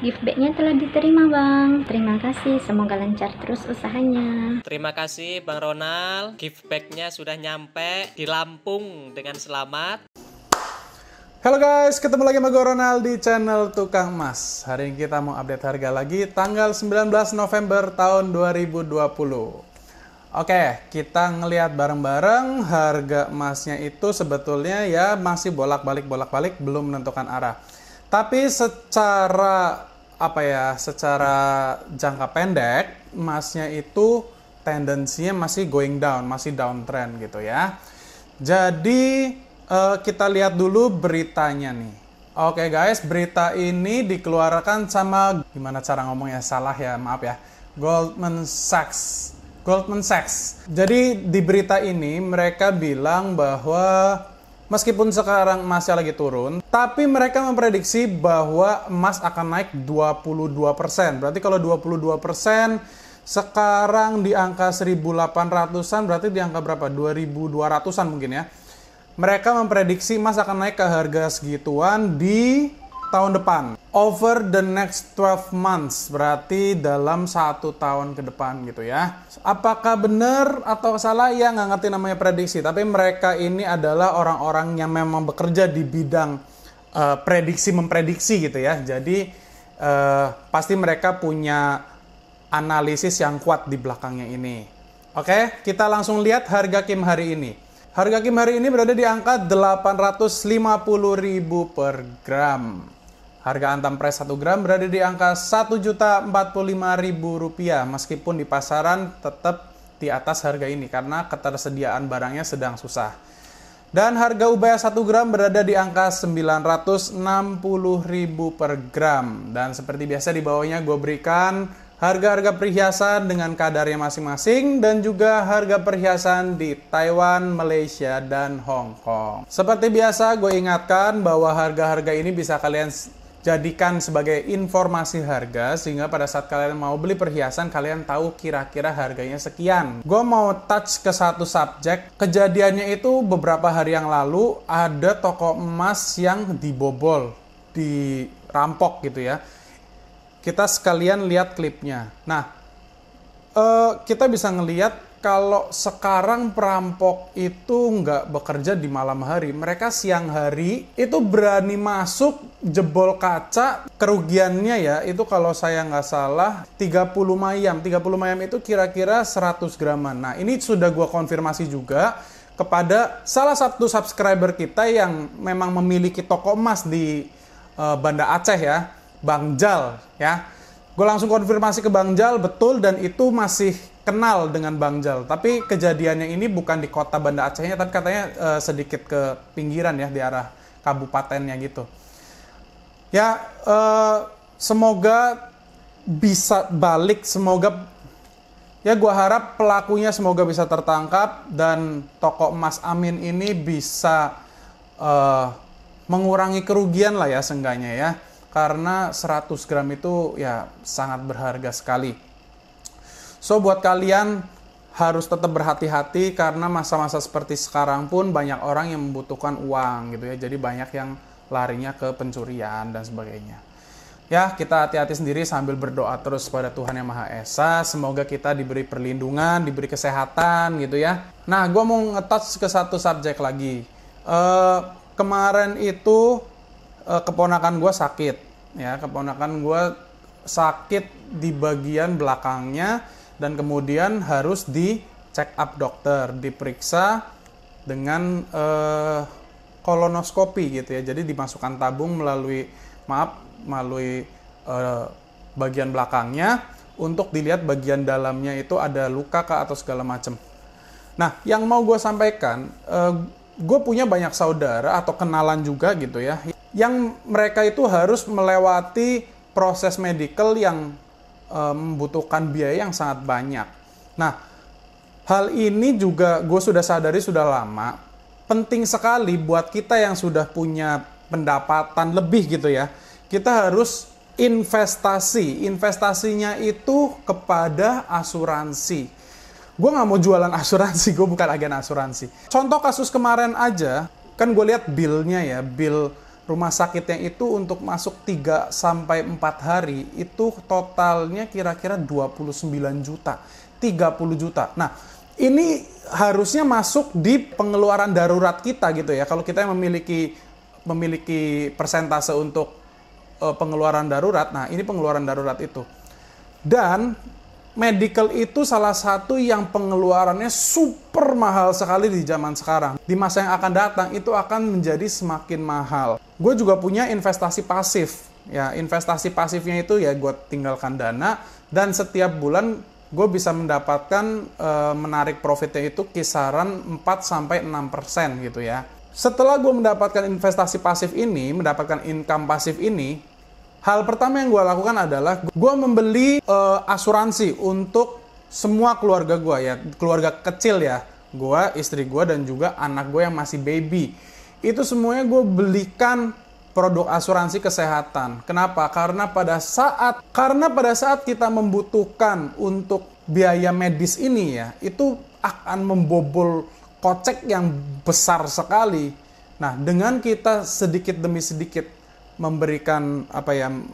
Gift bag-nya telah diterima, Bang. Terima kasih, semoga lancar terus usahanya. Terima kasih Bang Ronald. Gift bag-nya sudah nyampe di Lampung dengan selamat. Halo guys, ketemu lagi sama gue Ronald di channel Tukang Emas. Hari ini kita mau update harga lagi tanggal 19 November tahun 2020. Oke, kita ngelihat bareng-bareng harga emasnya itu sebetulnya ya masih bolak-balik belum menentukan arah. Tapi secara secara jangka pendek emasnya itu tendensinya masih going down, masih downtrend gitu ya. Jadi kita lihat dulu beritanya nih. Oke guys, berita ini dikeluarkan sama, gimana cara ngomongnya, salah ya, maaf ya, Goldman Sachs. Jadi di berita ini mereka bilang bahwa meskipun sekarang emasnya lagi turun, tapi mereka memprediksi bahwa emas akan naik 22%. Berarti kalau 22% sekarang di angka 1.800-an, berarti di angka berapa? 2.200-an mungkin ya. Mereka memprediksi emas akan naik ke harga segituan di tahun depan. Over the next 12 months, berarti dalam 1 tahun ke depan gitu ya. Apakah benar atau salah? Ya nggak ngerti namanya prediksi. Tapi mereka ini adalah orang-orang yang memang bekerja di bidang memprediksi gitu ya. Jadi pasti mereka punya analisis yang kuat di belakangnya ini. Oke, kita langsung lihat harga Kim hari ini. Harga Kim hari ini berada di angka 850.000 per gram. Harga Antam Price 1 gram berada di angka Rp1.045.000, meskipun di pasaran tetap di atas harga ini karena ketersediaan barangnya sedang susah. Dan harga Ubaya 1 gram berada di angka Rp960.000 per gram. Dan seperti biasa di bawahnya gue berikan harga-harga perhiasan dengan kadarnya masing-masing dan juga harga perhiasan di Taiwan, Malaysia, dan Hong Kong. Seperti biasa gue ingatkan bahwa harga-harga ini bisa kalian jadikan sebagai informasi harga sehingga pada saat kalian mau beli perhiasan kalian tahu kira-kira harganya sekian. Gue mau touch ke satu subjek. Kejadiannya itu beberapa hari yang lalu ada toko emas yang dibobol, dirampok gitu ya. Kita sekalian lihat klipnya. Nah, kita bisa ngelihat kalau sekarang perampok itu nggak bekerja di malam hari. Mereka siang hari itu berani masuk, jebol kaca. Kerugiannya ya, itu kalau saya nggak salah 30 mayam. 30 mayam itu kira-kira 100 graman. Nah, ini sudah gua konfirmasi juga kepada salah satu subscriber kita yang memang memiliki toko emas di Banda Aceh ya, Bang Jal ya. Gue langsung konfirmasi ke Bang Jal, betul, dan itu masih kenal dengan Bang Jal. Tapi kejadiannya ini bukan di kota Banda Acehnya, tapi katanya sedikit ke pinggiran ya, di arah kabupatennya gitu. Ya, semoga bisa balik, semoga, ya gue harap pelakunya semoga bisa tertangkap dan toko emas Amin ini bisa mengurangi kerugian lah ya seenggaknya ya. Karena 100 gram itu ya sangat berharga sekali. So buat kalian harus tetap berhati-hati karena masa-masa seperti sekarang pun banyak orang yang membutuhkan uang gitu ya. Jadi banyak yang larinya ke pencurian dan sebagainya. Ya, kita hati-hati sendiri sambil berdoa terus pada Tuhan Yang Maha Esa. Semoga kita diberi perlindungan, diberi kesehatan gitu ya. Nah, gue mau nge-touch ke satu subjek lagi. Kemarin itu keponakan gue sakit ya, keponakan gue sakit di bagian belakangnya dan kemudian harus di check up dokter, diperiksa dengan kolonoskopi gitu ya. Jadi dimasukkan tabung melalui bagian belakangnya untuk dilihat bagian dalamnya itu ada luka kah atau segala macam. Nah, yang mau gue sampaikan, gue punya banyak saudara atau kenalan juga gitu ya, yang mereka itu harus melewati proses medical yang membutuhkan biaya yang sangat banyak. Nah, hal ini juga gue sudah sadari sudah lama, penting sekali buat kita yang sudah punya pendapatan lebih gitu ya, kita harus investasi. Investasinya itu kepada asuransi. Gue nggak mau jualan asuransi, gue bukan agen asuransi. Contoh kasus kemarin aja, kan gue lihat bill rumah sakitnya itu untuk masuk 3 sampai 4 hari itu totalnya kira-kira 29 juta, 30 juta. Nah, ini harusnya masuk di pengeluaran darurat kita gitu ya. Kalau kita yang memiliki persentase untuk pengeluaran darurat, nah ini pengeluaran darurat itu. Dan medical itu salah satu yang pengeluarannya super mahal sekali di zaman sekarang. Di masa yang akan datang itu akan menjadi semakin mahal. Gue juga punya investasi pasif. Ya, investasi pasifnya itu ya gue tinggalkan dana dan setiap bulan gue bisa mendapatkan menarik profitnya itu kisaran 4-6% gitu ya. Setelah gue mendapatkan investasi pasif ini, mendapatkan income pasif ini, hal pertama yang gue lakukan adalah gue membeli asuransi untuk semua keluarga gue ya, keluarga kecil ya, gue, istri gue dan juga anak gue yang masih baby. Itu semuanya gue belikan produk asuransi kesehatan. Kenapa? Karena pada saat kita membutuhkan untuk biaya medis ini ya, itu akan membobol kocek yang besar sekali. Nah, dengan kita sedikit demi sedikit memberikan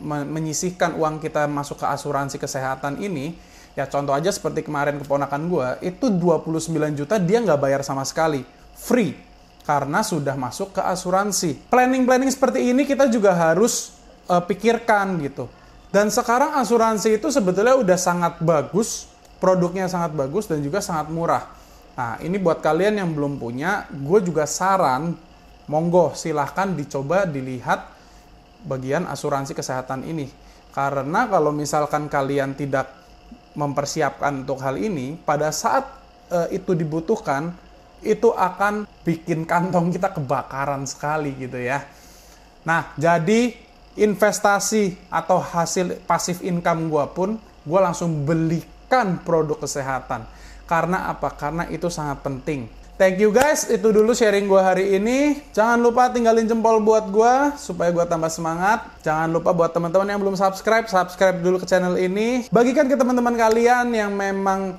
menyisihkan uang kita masuk ke asuransi kesehatan ini, ya contoh aja seperti kemarin keponakan gue, itu 29 juta dia nggak bayar sama sekali, free, karena sudah masuk ke asuransi. Planning seperti ini kita juga harus pikirkan gitu. Dan sekarang asuransi itu sebetulnya udah sangat bagus, produknya sangat bagus dan juga sangat murah. Nah, ini buat kalian yang belum punya, gue juga saran, monggo silahkan dicoba dilihat bagian asuransi kesehatan ini. Karena kalau misalkan kalian tidak mempersiapkan untuk hal ini, pada saat itu dibutuhkan, itu akan bikin kantong kita kebakaran sekali gitu ya. Nah, jadi investasi atau hasil pasif income gue pun, gue langsung belikan produk kesehatan. Karena apa? Karena itu sangat penting. Thank you guys, itu dulu sharing gue hari ini. Jangan lupa tinggalin jempol buat gue, supaya gue tambah semangat. Jangan lupa buat teman-teman yang belum subscribe dulu ke channel ini. Bagikan ke teman-teman kalian yang memang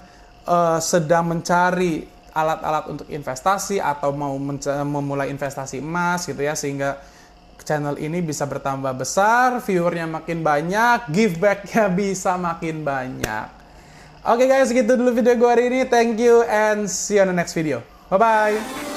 sedang mencari alat-alat untuk investasi atau mau memulai investasi emas gitu ya, sehingga channel ini bisa bertambah besar, viewernya makin banyak, give back-nya bisa makin banyak. Oke guys, gitu dulu video gue hari ini. Thank you and see you on the next video. Bye-bye.